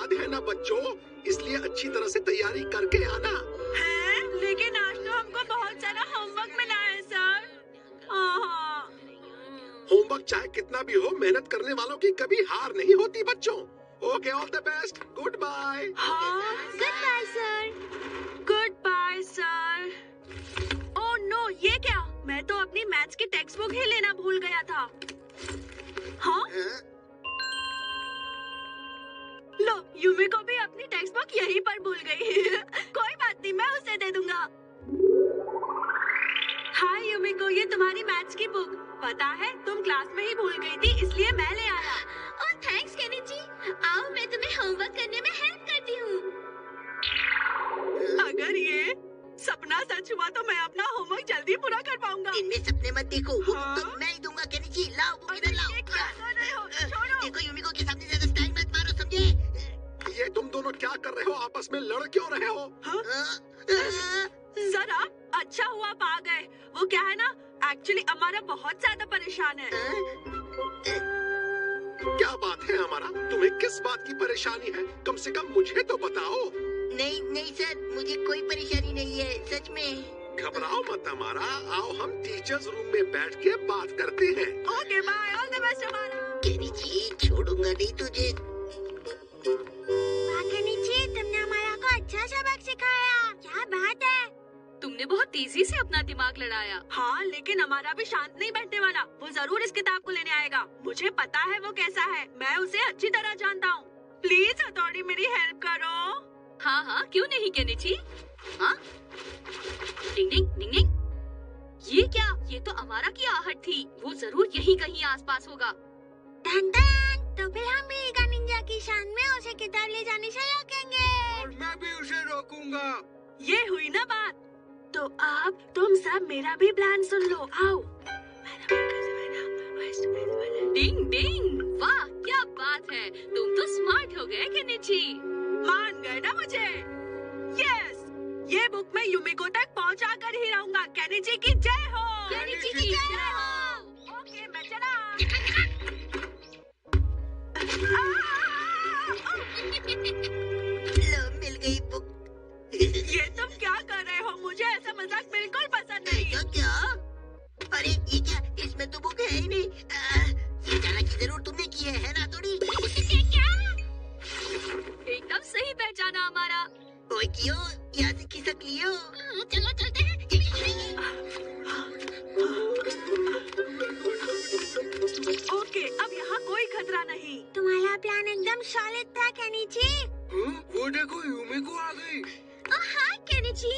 याद है ना बच्चों, इसलिए अच्छी तरह से तैयारी करके आना। है? लेकिन आज तो हमको बहुत सारा होमवर्क मिला है सर। होमवर्क चाहे कितना भी हो, मेहनत करने वालों की कभी हार नहीं होती बच्चों। Okay, all the best, goodbye. Goodbye sir. Goodbye sir. Oh no, ये क्या? मैं तो अपनी मैथ्स की टेक्स्ट बुक ही लेना भूल गया था। हाँ? लो, यूमिको भी अपनी टेक्स्ट बुक यहीं पर भूल गई। कोई बात नहीं, मैं उसे दे दूंगा। हाय यूमिको, ये तुम्हारी मैथ्स की बुक। पता है, तुम क्लास में ही भूल गई थी, इसलिए मैं ले आया। ओह थैंक्स केनिची। आओ मैं तुम्हें होमवर्क करने में हेल्प करती हूँ। अगर ये सपना सच हुआ तो मैं अपना होमवर्क जल्दी पूरा कर पाऊंगा। इनमें सपने मत देखो, वो हाँ? तो मैं ही दूंगा केनिची। लाओ वो इधर लाओ। ये क्या कर रहे हो? छोड़ो। देखो यूमिको के सामने ज्यादा स्टाइल मत मारो, समझे? ये तुम दोनों क्या कर रहे हो? आपस में लड़ क्यों रहे हो? सर आप अच्छा हुआ आप आ गए। वो क्या है ना, एक्चुअली हमारा बहुत ज्यादा परेशान है। क्या बात है हमारा? तुम्हें किस बात की परेशानी है? कम से कम मुझे तो बताओ। नहीं नहीं सर, मुझे कोई परेशानी नहीं है, सच में। घबराओ मत हमारा, आओ हम टीचर्स रूम में बैठ के बात करते हैं। Okay bye, all the best हमारा। केनिची छोड़ूंगा नहीं तुझे। केनिची, तुमने हमारा को अच्छा सबक सिखाया। क्या बात है। तुमने बहुत तेजी से अपना दिमाग लड़ाया। हाँ, लेकिन हमारा भी शांत नहीं बैठने वाला। वो जरूर इस किताब को लेने आएगा। मुझे पता है वो कैसा है, मैं उसे अच्छी तरह जानता हूँ। प्लीज हथौड़ी मेरी हेल्प करो। हाँ हाँ, क्यों नहीं केनिची? हाँ? डिंग डिंग डिंग डिंग। ये क्या? ये तो अमारा की आहट थी। वो जरूर यहीं कहीं आसपास होगा। धन धन, तो फिर हम भी ईगा निंजा की शान में उसे किताब ले जाने से रोकेंगे। और मैं भी उसे रोकूंगा। ये हुई ना बात। तो अब तुम सब मेरा भी प्लान सुन लो, आओ। डिंग डिंग, वाह क्या बात है, तुम तो स्मार्ट हो गए केनिची। मान गए ना मुझे? यस, ये बुक मैं यूमिको तक पहुंचा कर ही रहूंगा। केनिची की जय हो। केनिची की जय हो। ओके, मैं चला। लो, मिल गई बुक। ये तुम क्या कर रहे हो? मुझे ऐसा मजाक बिल्कुल पसंद नहीं। तो क्या? अरे ये क्या, इसमें तो बुक है ही नहीं। ये चालाकी जरूर तुमने की है ना थोड़ी? एकदम सही पहचाना हमारा। ओए क्यों? यहाँ से खिसक लियो। चलो चलते हैं। ओके, अब यहाँ कोई खतरा नहीं। तुम्हारा प्लान एकदम सॉलिड था केनिची। वो देखो यूमिको आ गई। ओह हाय केनिची।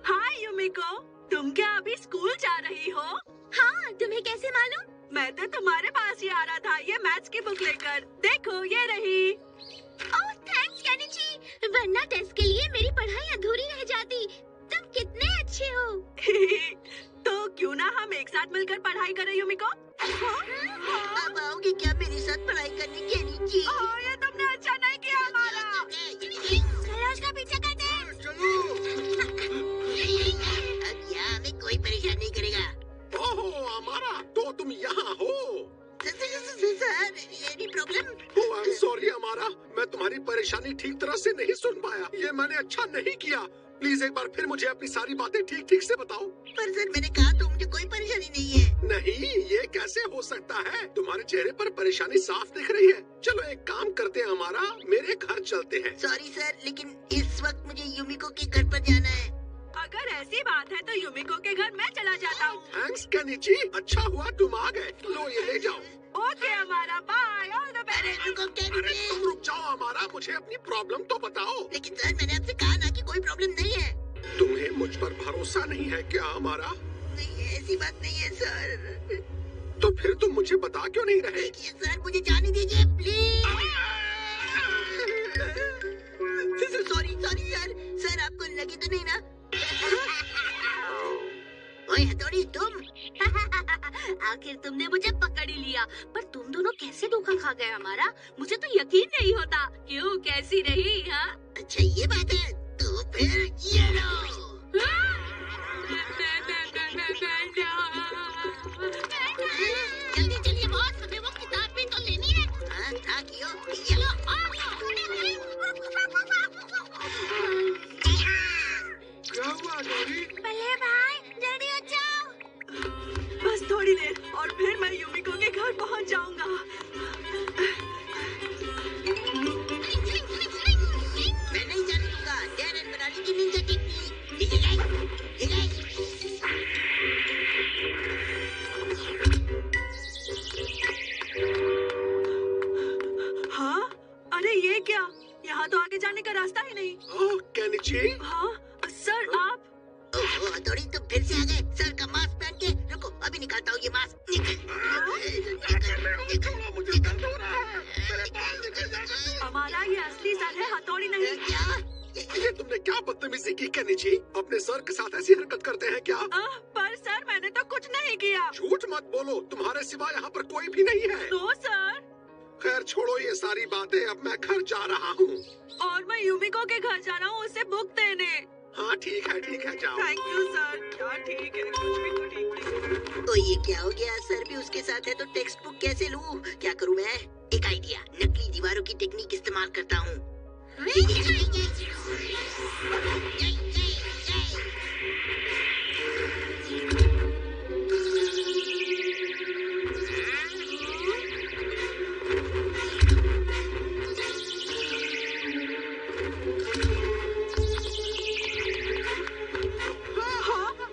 हाय यूमिको, तुम क्या अभी स्कूल जा रही हो? हाँ, तुम्हें कैसे मालूम? मैं तो तुम्हारे पास ही आ रहा था, ये मैथ्स की बुक लेकर। देखो ये रही। ओह थैंक्स केनिची, वरना टेस्ट के लिए मेरी पढ़ाई अधूरी रह जाती। तुम कितने अच्छे हो। तो क्यों ना हम एक साथ मिलकर पढ़ाई करें यूमिको? अब आओगे क्या मेरे साथ पढ़ाई करने केनिची? ये तुमने अच्छा नहीं किया हमारा। चलो उसका पीछा करते हैं। चलो। अब यहाँ हमें कोई परेशान नहीं करेगा। ओहो हमारा, तो तुम यहाँ हो? Sir, any problem? Oh I am sorry हमारा, मैं तुम्हारी परेशानी ठीक तरह से नहीं सुन पाया। ये मैंने अच्छा नहीं किया। प्लीज एक बार फिर मुझे अपनी सारी बातें ठीक ठीक से बताओ। पर सर मैंने कहा तो मुझे कोई परेशानी नहीं है। नहीं, ये कैसे हो सकता है? तुम्हारे चेहरे पर परेशानी साफ दिख रही है। चलो एक काम करते हैं हमारा, मेरे घर चलते हैं। सॉरी सर, लेकिन इस वक्त मुझे यूमिको के घर पर जाना है। अगर ऐसी बात है तो यूमिको के घर मैं चला जाता हूँ। थैंक्स केनिची, अच्छा हुआ तुम आ गए। लो ये ले जाओ। ओके हमारा, बाय, ऑल द अरे बेस्ट। रुको अरे केनिची। तुम रुक जाओ हमारा, मुझे अपनी प्रॉब्लम तो बताओ। लेकिन सर मैंने आपसे कहा ना कि कोई प्रॉब्लम नहीं है। तुम्हें मुझ पर भरोसा नहीं है क्या हमारा? नहीं ऐसी बात नहीं है सर। तो फिर तुम मुझे बता क्यों नहीं रहे? देखिए सर, मुझे जाने दीजिए please. Sorry sorry sir, sir आपको लगी तो नहीं ना? ओए हथौड़ी तुम। आखिर तुमने मुझे पकड़ ही लिया। पर तुम दोनों कैसे धोखा खा गए हमारा? मुझे तो यकीन नहीं होता। क्यों, कैसी रही? हाँ? अच्छा ये बात है, तो फिर ये लो। जल्दी चलिए बॉस, हमें वो किताब भी तो लेनी है। हाँ था क्यों? ये लो। आगे जाने का रास्ता ही नहीं। ओह केनिची, हाँ सर, आप ओहो हथौड़ी तुम फिर से आ गए। सर का मास्क पहन के रुको, अभी निकालता हूँ ये मास्क। मुझे दर्द हो रहा है, मेरे बाल निकल जाएंगे। हमारा ये असली सर है, हथौड़ी नहीं। क्या? ये तुमने क्या बदतमीजी की केनिची? अपने सर के साथ ऐसी हरकत करते हैं क्या? पर सर मैंने तो कुछ नहीं किया। झूठ मत बोलो, तुम्हारे सिवा यहाँ पर कोई भी नहीं है। No sir. खैर छोड़ो ये सारी बातें, अब मैं घर जा रहा हूँ। और मैं यूमिको के घर जा रहा हूँ उसे बुक देने। हाँ ठीक है जाओ। Thank you sir. क्या ठीक है, कुछ भी तो ठीक है। ओ ये क्या हो गया? सर भी उसके साथ है तो टेक्स्ट बुक कैसे लूँ? क्या करूँ मैं? एक आइडिया, नकली दीवारों की टेक्निक इस्तेमाल करता हूँ।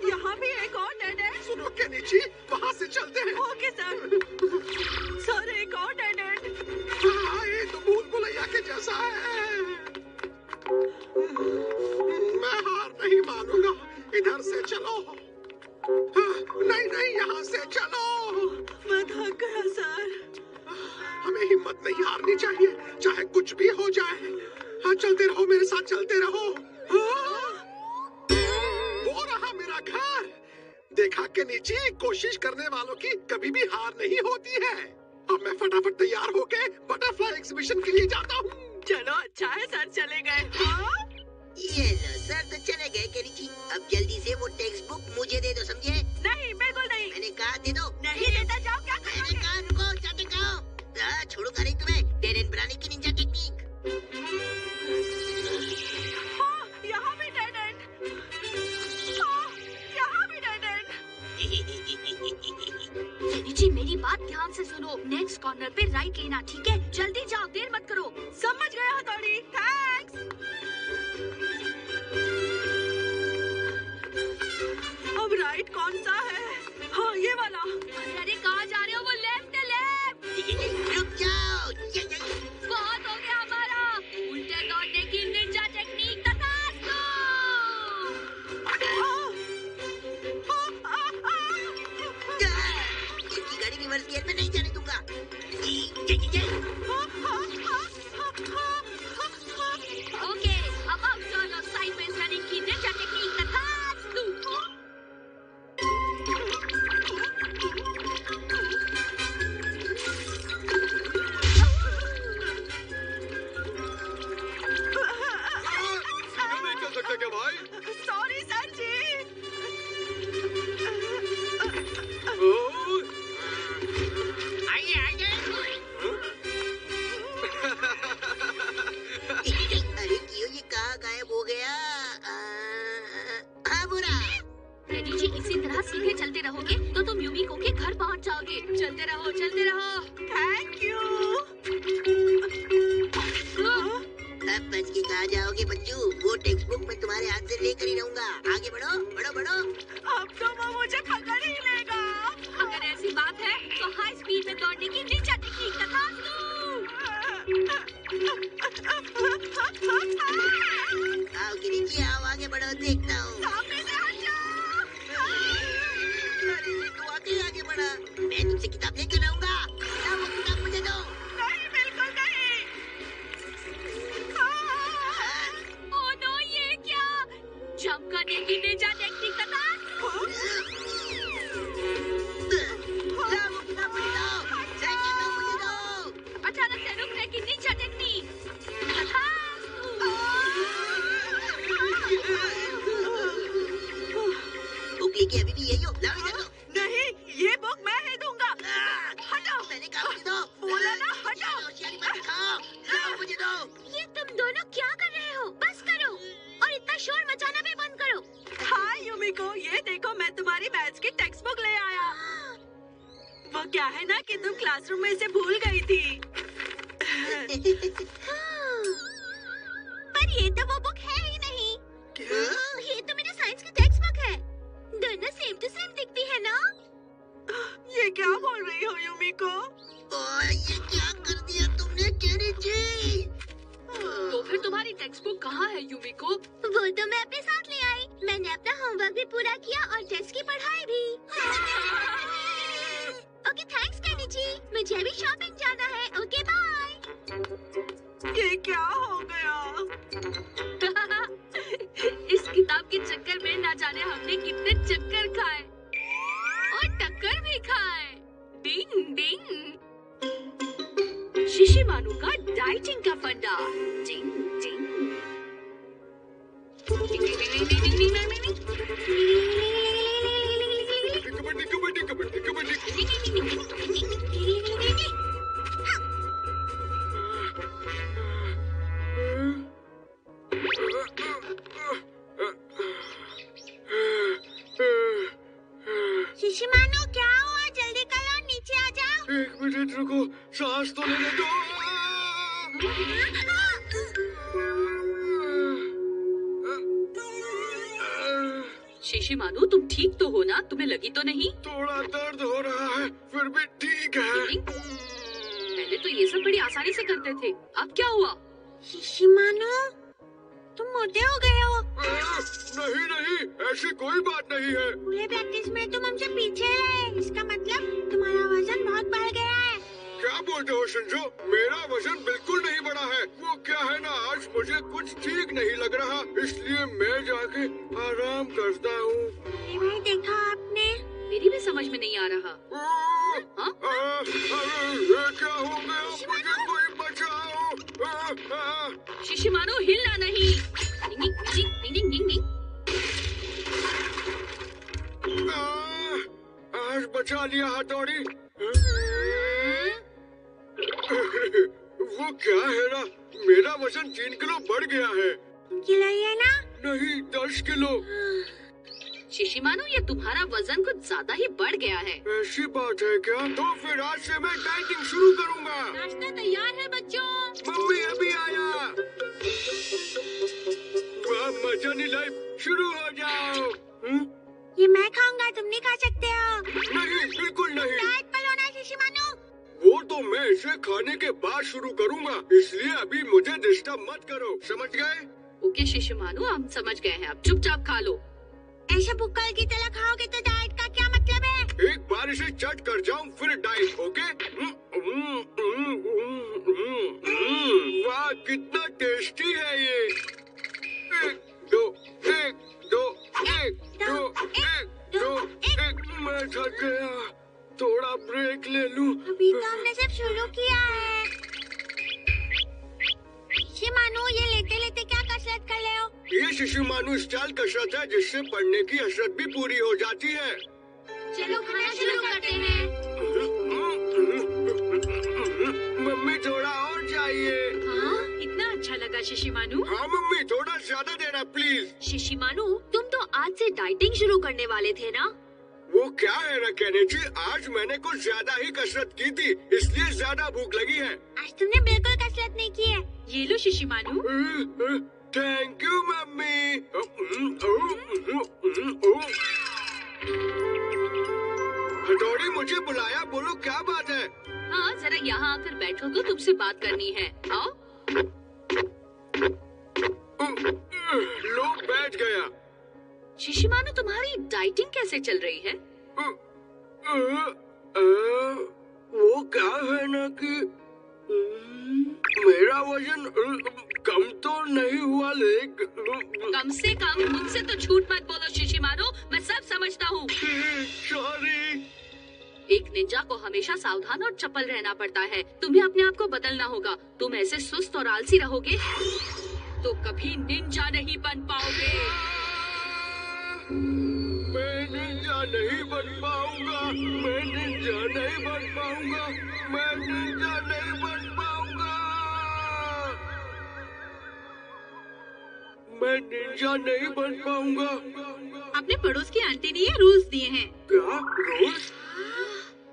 यहाँ भी एक और डेड एंड। सुनो केनिची, वहाँ से चलते हैं। Okay sir. सर एक और डेड एंड। हाँ, ये तो भूल भुलैया के जैसा है। मैं हार नहीं मानूंगा, इधर से चलो। नहीं यहाँ से चलो। मैं थक गया सर। हमें हिम्मत नहीं हारनी चाहिए, चाहे कुछ भी हो जाए। हाँ चलते रहो, मेरे साथ चलते रहो। वो रहा मेरा घर। देखा के नीचे कोशिश करने वालों की कभी भी हार नहीं होती है। अब मैं फटाफट तैयार होके बटरफ्लाई एग्जीबिशन के लिए जाता हूँ। चलो अच्छा है सर, चले गए। ये लो सर तो चले गए केनिची। अब जल्दी से वो टेक्स्ट बुक मुझे दे दो, समझे? नहीं बिल्कुल नहीं। मैंने कहा दे दो। नहीं देता, जाओ। क्या मैंने करोगे? कहा रुको, जाते कहो। छोड़ूंगा नहीं तुम्हें। डेड एंड बनाने की निंजा टेक्निक। हाँ, यहाँ भी डेड एंड। हाँ, यहाँ भी डेड एंड। जी मेरी बात ध्यान से सुनो। नेक्स्ट कॉर्नर पे राइट लेना, ठीक है? जल्दी जाओ, देर मत करो। समझ गया हथौड़ी, थैंक्स। अब राइट कौन सा है? हाँ ये वाला। अरे कहाँ जा रहे हो? वो लेफ्ट है, लेफ्ट। रुक जाओ। बहुत हो गया हमारा। उल्टे दौड़ने की निंजा टेक्निक तथास्तु। इसकी गाड़ी रिवर्स गियर में नहीं जाने दूंगा। ओके, अब आप चलो साइडवेज रनिंग की निंजा टेक्निक तथास्तु। सीधे नहीं चल सकते क्या भाई? सॉरी सर जी। अरे क्यों ये कहाँ गायब हो गया? हाँ बुरा। रेडी जी, इसी तरह सीधे चलते रहोगे तो तुम यूमिको के घर पहुंच जाओगे। चलते रहो, चलते रहो। Thank you. अब बच के कहाँ जाओगे बच्चू? वो टेक्स्ट बुक मैं तुम्हारे हाथ से लेकर ही रहूंगा। आगे बढ़ो, बढ़ो, बढ़ो। अब तो वो मुझे पकड़ ही लेगा। अगर ऐसी बात है तो हाई स्पीड में दौड़ने की निंजा टेक्निक तथास्तु। आओ गिरिजी, आओ आगे बढ़ो, देखता हूँ। सामने से हट जाओ। अरे तू आगे आगे बढ़ा। मैं तुमसे किताब लेकर आऊंगा। लाओ वो किताब मुझे दो। नहीं बिल्कुल नहीं। ओह नो, ये क्या? जंप करने की निंजा टेक्निक तथास्तु। लाओ वो किताब मुझे दो। साइकिल दो मुझे दो। अचानक से रुकने की निंजा टेक्निक तथास्तु। बुक लेके अभी भी यही हो। लाओ इधर दो। नहीं, ये बुक मैं ही दूंगा। हटाओ। मैंने कहा मुझे दो। बोला ना, हटाओ। होशियारी मत दिखाओ। लाओ मुझे दो। ये तुम दोनों क्या कर रहे हो? बस करो और इतना शोर मचाना भी बंद करो। हाय यूमिको, ये देखो मैं तुम्हारी मैथ्स की टेक्स्ट बुक ले आया। वो क्या है ना कि तुम क्लासरूम में इसे भूल गई थी। पर ये तो वो बुक है ही नहीं। ये तो मेरे साइंस की टेक्स्ट बुक है। दोनों सेम टू सेम दिखती है ना? ये क्या बोल रही हो यूमिको? ये क्या कर दिया तुमने केनिची? तो फिर तुम्हारी टेक्स्ट बुक कहाँ है यूमिको? वो तो मैं अपने साथ ले आई। मैंने अपना होमवर्क भी पूरा किया और टेस्ट की पढ़ाई भी। ओके थैंक्स केनिची, मुझे भी शॉपिंग जाना है। Okay bye. ये क्या हो गया? इस किताब के चक्कर में ना जाने हमने कितने चक्कर खाए और टक्कर भी खाए। डिंग डिंग। शिशिमानु का डाइटिंग का फंडा। डिंग डिंग। कबड्डी कबड्डी कबड्डी कबड्डी। शिशिमानु क्या हुआ? जल्दी करो, नीचे आ जाओ। 1 मिनट रुको, सांस तो लेने दो। शिशिमानु तुम ठीक तो हो ना? तुम्हें लगी तो नहीं? थोड़ा दर्द हो रहा है, फिर भी ठीक है। पहले तो ये सब बड़ी आसानी से करते थे, अब क्या हुआ? शिशिमानु तुम मोटे हो गए हो। नहीं नहीं, ऐसी कोई बात नहीं है। पूरे प्रैक्टिस में तुम हमसे पीछे रहे, इसका मतलब तुम्हारा वजन बहुत बढ़ गया है। क्या बोलते हो शिंजो? मेरा वजन बिल्कुल नहीं बढ़ा है। वो क्या है ना, आज मुझे कुछ ठीक नहीं लग रहा, इसलिए मैं जाके आराम करता हूँ। भाई देखा आपने? मेरी भी समझ में नहीं आ रहा। हाँ? ये क्या हो गया? मुझे कोई बचाओ। शिशिमानु हिलना नहीं। डिंग डिंग डिंग डिंग डिंग। आज बचा लिया हथौड़ी। वो क्या है ना, मेरा वजन 3 किलो बढ़ गया है। किलो है ना? नहीं 10 किलो। शिशिमानु ये तुम्हारा वजन कुछ ज्यादा ही बढ़ गया है। ऐसी बात है क्या? तो फिर आज से मैं डाइटिंग शुरू करूँगा। नाश्ता तैयार है बच्चों। मम्मी अभी आया। वाह मजानी लाइफ, शुरू हो जाओ। ये मैं खाऊंगा, तुम नहीं खा सकते हो। नहीं बिल्कुल नहीं। डाइट पर होना शिशिमानु। वो तो मैं इसे खाने के बाद शुरू करूँगा, इसलिए अभी मुझे डिस्टर्ब मत करो, समझ गए? ओके शिशिमानु, हम समझ गए हैं, अब चुपचाप खा लो। ऐसे भुक्कड़ की तरह खाओगे तो डाइट का क्या मतलब है? एक बार इसे चट कर जाऊं फिर डाइट, ओके? वाह कितना टेस्टी है ये। 1 2 1 2 1 2 1 2 1। मैं थक गया, थोड़ा ब्रेक ले लूं। अभी तो हमने सिर्फ शुरू किया है। शिशिमानु ये लेते लेते क्या कसरत कर रहे हो? ये शिशिमानु स्टाइल कसरत है, जिससे पढ़ने की हसरत भी पूरी हो जाती है। चलो खाना शुरू करते हैं। मम्मी थोड़ा और चाहिए। हाँ? इतना अच्छा लगा शिशिमानु। हाँ मम्मी, थोड़ा ज्यादा देना प्लीज। शिशिमानु तुम तो आज से डाइटिंग शुरू करने वाले थे ना? वो क्या है ना केनिची, आज मैंने कुछ ज्यादा ही कसरत की थी, इसलिए ज्यादा भूख लगी है। आज तुमने बिल्कुल कसरत नहीं की है। ये लो शिशिमानु। थैंक यू मम्मी। हथौड़ी मुझे बुलाया, बोलो क्या बात है? हाँ जरा यहाँ आकर बैठो तो तुमसे बात करनी है, आओ। लो बैठ गया। शिशिमानु तुम्हारी डाइटिंग कैसे चल रही है? वो क्या है ना कि मेरा वजन कम तो नहीं हुआ, लेकिन कम से कम मुझसे तो झूठ मत बोलो शिशिमानु, मैं सब समझता हूँ। सॉरी। एक निंजा को हमेशा सावधान और चपल रहना पड़ता है, तुम्हें अपने आप को बदलना होगा। तुम ऐसे सुस्त और आलसी रहोगे तो कभी निंजा नहीं बन पाओगे। मैं निंजा नहीं बन पाऊंगा, मैं निंजा नहीं बन पाऊंगा, मैं निंजा नहीं बन पाऊंगा, मैं निंजा नहीं बन पाऊंगा। अपने पड़ोस की आंटी ने ये रूल्स दिए हैं। क्या रोज?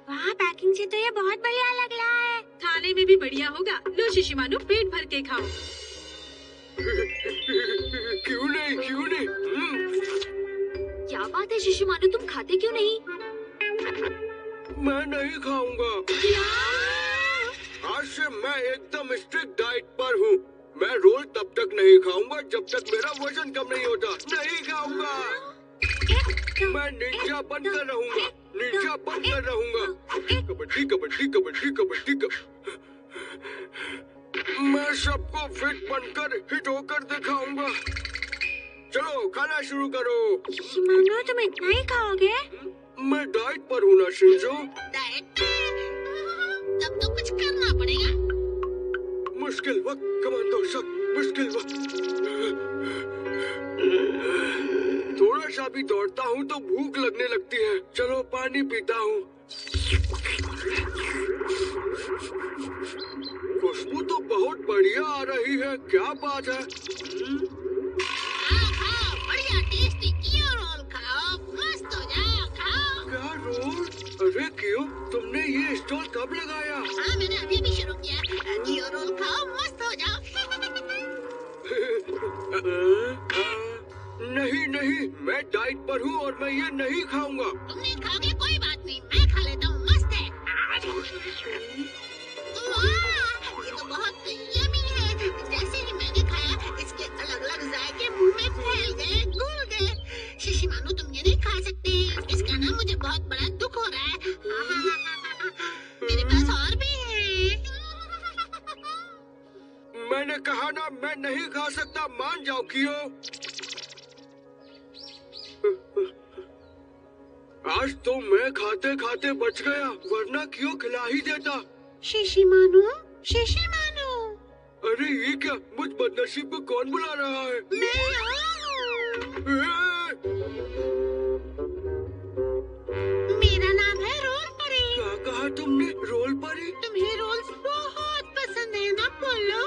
वाह पैकिंग से तो ये बहुत बढ़िया लग रहा है। खाने में भी बढ़िया होगा। लो शिशिमानु पेट भर के खाओ। क्यों नहीं, क्यों नहीं? क्या बात है शिशिमानु, तुम खाते क्यों नहीं? मैं नहीं खाऊंगा। आज से मैं एकदम स्ट्रिक्ट डाइट पर हूँ। मैं रोल तब तक नहीं खाऊंगा जब तक मेरा वजन कम नहीं होता। नहीं खाऊंगा। मैं निंजा बनकर रहूंगा। निंजा बनकर रहूंगा। कबड्डी कबड्डी कबड्डी कबड्डी मैं सबको फिट बनकर हिट होकर दिखाऊंगा। चलो खाना शुरू करो। शिशिमानु, तुम इतना ही खाओगे? मैं डाइट पर हूँ ना शिंजो। डाइट पे? तब तो कुछ करना पड़ेगा। मुश्किल वक्त कमांडो शक, मुश्किल वक्त। थोड़ा सा भी दौड़ता हूँ तो भूख लगने लगती है। चलो पानी पीता हूँ। खुशबू तो बहुत बढ़िया आ रही है। क्या बात है? खाओ, बढ़िया टेस्टी कियो रोल खाओ, मस्त हो जाओ, खाओ। क्या रोल? अरे क्यों? तुमने ये स्टॉल कब लगाया? हाँ, मैंने अभी भी शुरू किया। कियो रोल खाओ, मस्त हो जाओ। नहीं नहीं, मैं डाइट पर हूँ और मैं ये नहीं खाऊंगा। तुम नहीं खाओगे कोई बात नहीं, मैं खा लेता हूँ, मस्त है। वाह, ये तो बहुत यम्मी है। जैसे ही मैंने खाया, इसके अलग-अलग जायके मुंह में फैल गए, घुल गए। शिशिमानु, तुम ये नहीं खा सकते। इसका ना मुझे बहुत बड़ा दुख हो रहा है। मेरे पास और भी है। मैंने कहा ना, मैं नहीं खा सकता। मान जाओ कियो। आज तो मैं खाते खाते बच गया, वरना क्यों खिला ही देता। शिशिमानु, शिशिमानु। अरे ये क्या? मुझ बदनसीब को कौन बुला रहा है? मैं मेरा नाम है रोल परी। क्या कहा तुमने? रोल परी? तुम्हें रोल्स बहुत पसंद है ना, बोलो?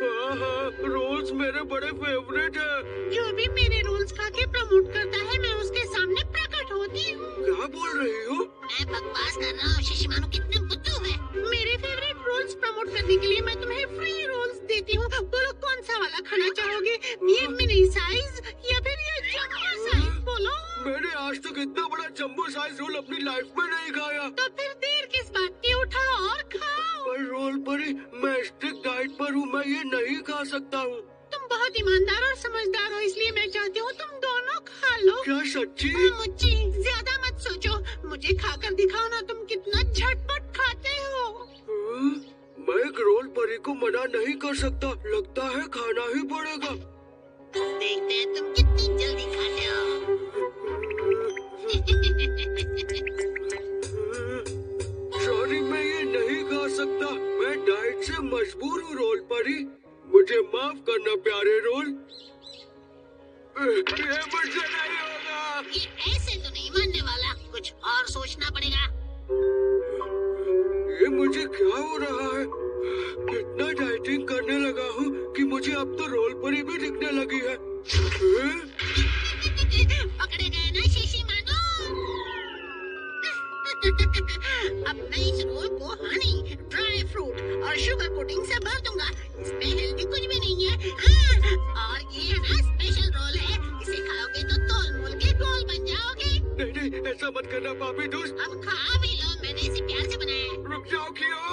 हाँ हाँ, रोल्स मेरे बड़े फेवरेट है। जो भी मेरे रोल्स खा के प्रमोट करता है, मैं उसके सामने प्रकट होती हूँ। क्या बोल रही हो? मैं बकवास कर रहा हूँ। शिशिमानु कितने बुद्धू है। मेरे फेवरेट रोल्स प्रमोट करने के लिए मैं तुम्हें फ्री रोल्स देती हूँ। बोलो कौन सा वाला खाना चाहोगे? ये मिनी साइज या फिर ये जंबो साइज? बोलो। मैंने आज तक इतना बड़ा जंबो साइज रोल अपनी लाइफ में नहीं खाया। तो फिर देर किस बात की? उठाओ और खाओ। पर रोल परी, मैं स्ट्रिक्ट डाइट पर हूँ, मैं ये नहीं खा सकता हूँ। तुम बहुत ईमानदार और समझदार हो, इसलिए मैं चाहती हूँ तुम दोनों खा लो। क्या सच्ची? मुझे ज्यादा मत सोचो, मुझे खाकर दिखाओ ना तुम कितना झटपट खाते हो। मैं एक रोल परी को मना नहीं कर सकता। लगता है खाना ही पड़ेगा। देखते हैं तुम कितनी जल्दी खाते हो। सॉरी, मैं ये नहीं खा सकता। मैं डाइट से मजबूर हूँ रोल परी। मुझे माफ करना प्यारे रोल। ये मुझसे नहीं होगा। ये ऐसे तो नहीं मानने वाला, कुछ और सोचना पड़ेगा। ये मुझे क्या हो रहा है? इतना डाइटिंग करने लगा हूँ कि मुझे अब तो रोल परी भी दिखने लगी है। पकड़े गए ना शिशिमानु। अब मैं इस रोल को हनी, ड्राई फ्रूट और शुगर कोटिंग से भर दूंगा। इसमें हेल्दी कुछ भी नहीं है। हाँ, और ये है ना स्पेशल रोल है। इसे खाओगे तो तोल मोल के गोल बन जाओगे। नहीं नहीं, ऐसा मत करना पापी दोस्त। अब खा भी लो, मैंने इसे प्यार से बनाया है। रुक जाओ कियो।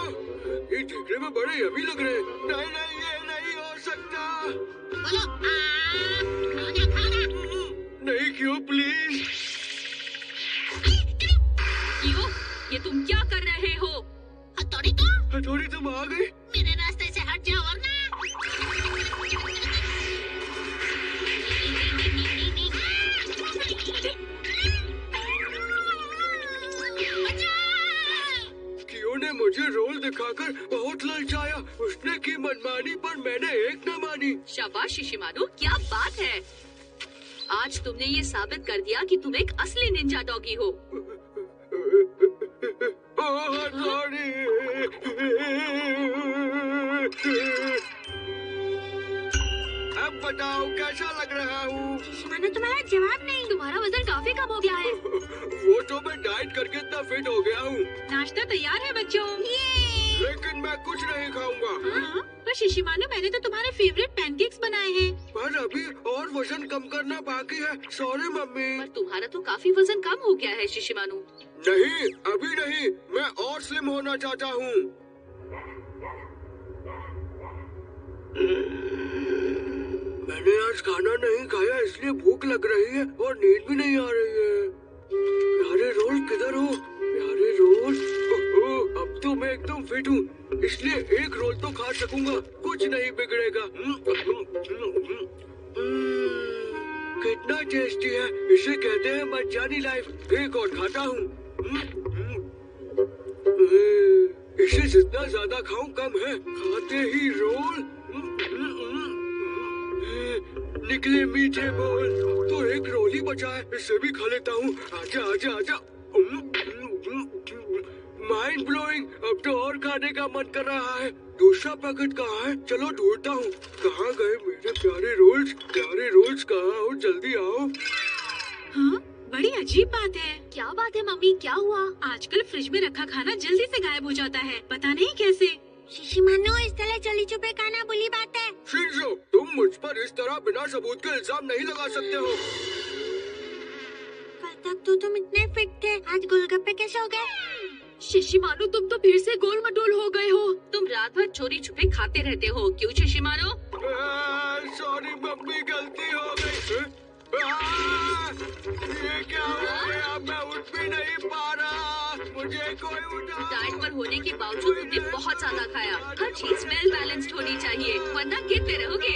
ये देखने में बड़े यम्मी लग रहे हैं। नहीं नहीं, ये नहीं हो सकता। बोलो खाना खाना। नहीं क्यों, प्लीज। कियो, ये तुम क्या कर रहे हो? हथौड़ी तो हथौड़ी तुम आ गई? मेरे रास्ते से हट जाओ वरना। कियो ने मुझे रोल दिखाकर बहुत ललचाया। उसने की मनमानी पर मैंने एक न मानी। शाबाश शिशिमानु, क्या बात है। आज तुमने ये साबित कर दिया कि तुम एक असली निंजा डॉगी हो। हथौड़ी। अब बताओ कैसा लग रहा हूँ? शिशिमानु, तुम्हारा जवाब नहीं। तुम्हारा वजन काफी कम हो गया है। वो तो मैं डाइट करके इतना फिट हो गया हूँ। नाश्ता तैयार है बच्चों। लेकिन मैं कुछ नहीं खाऊंगा। हाँ, पर शिशिमानु, मैंने तो तुम्हारे फेवरेट पैनकेक्स बनाए हैं। पर अभी और वजन कम करना बाकी है। Sorry mummy. पर तुम्हारा तो काफी वजन कम हो गया है शिशिमानु। नहीं, अभी नहीं। मैं और स्लिम होना चाहता हूँ। मैंने आज खाना नहीं खाया इसलिए भूख लग रही है और नींद भी नहीं आ रही है। प्यारे रोल किधर हो? प्यारे रोल, ओहो, अब तो मैं एकदम फिट हूँ, इसलिए एक रोल तो खा सकूंगा, कुछ नहीं बिगड़ेगा। कितना टेस्टी है, इसे कहते हैं मजानी लाइफ। एक और खाता हूँ। इसे जितना ज्यादा खाऊं कम है। खाते ही रोल निकले मीठे बोल। तो एक रोल ही बचा है, इसे भी खा लेता हूँ। आजा आजा आजा। माइंड ब्लोइंग, अब तो और खाने का मन कर रहा है। दूसरा पैकेट कहाँ है? चलो ढूंढता हूँ। कहाँ गए मेरे प्यारे रोल्स? प्यारे रोल्स कहाँ हो? जल्दी आओ। हाँ, बड़ी अजीब बात है। क्या बात है मम्मी, क्या हुआ? आजकल फ्रिज में रखा खाना जल्दी से गायब हो जाता है, पता नहीं कैसे। शिशिमानो, इस तरह चली चुपे खाना बुरी बात है। शिंजो, तुम मुझ पर इस तरह बिना सबूत के इल्जाम नहीं लगा सकते हो। कल तक तो तुम इतने फिट थे, आज गोलगप्पे कैसे हो गए? शिशिमानो, तुम तो फिर से गोल मटोल हो गए हो। तुम रात भर चोरी छुपे खाते रहते हो, क्यों शिशिमानो? सॉरी मम्मी, गलती हो गई। ये क्या हो गया? मैं उठ भी नहीं पा रहा, मुझे कोई उठा। डाइट पर होने के बावजूद तुमने बहुत ज्यादा खाया। हर चीज वेल बैलेंस्ड होनी चाहिए, वरना गिरते रहोगे।